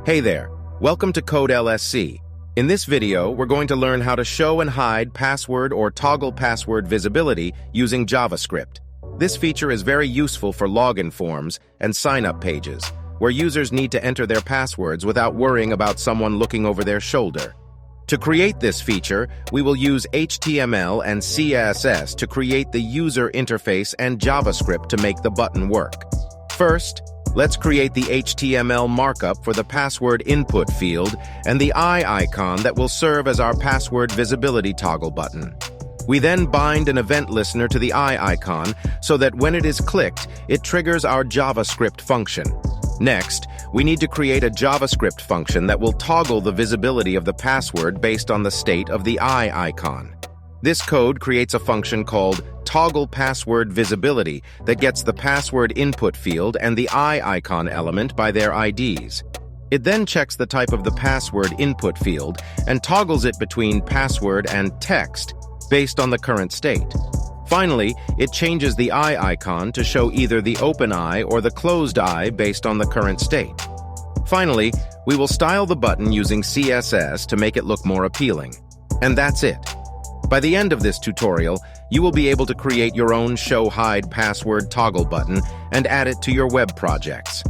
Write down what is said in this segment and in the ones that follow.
Hey there, welcome to CodeLSC. In this video, we're going to learn how to show and hide password or toggle password visibility using JavaScript. This feature is very useful for login forms and sign-up pages, where users need to enter their passwords without worrying about someone looking over their shoulder. To create this feature, we will use HTML and CSS to create the user interface and JavaScript to make the button work. First, let's create the HTML markup for the password input field and the eye icon that will serve as our password visibility toggle button. We then bind an event listener to the eye icon so that when it is clicked, it triggers our JavaScript function. Next, we need to create a JavaScript function that will toggle the visibility of the password based on the state of the eye icon. This code creates a function called toggle password visibility that gets the password input field and the eye icon element by their IDs. It then checks the type of the password input field and toggles it between password and text based on the current state. Finally, it changes the eye icon to show either the open eye or the closed eye based on the current state. Finally, we will style the button using CSS to make it look more appealing. And that's it. By the end of this tutorial, you will be able to create your own show hide password toggle button and add it to your web projects.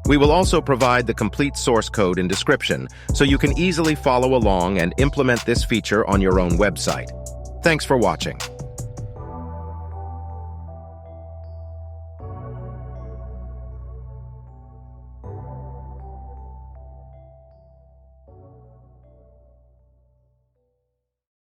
We will also provide the complete source code in description so you can easily follow along and implement this feature on your own website. Thanks for watching.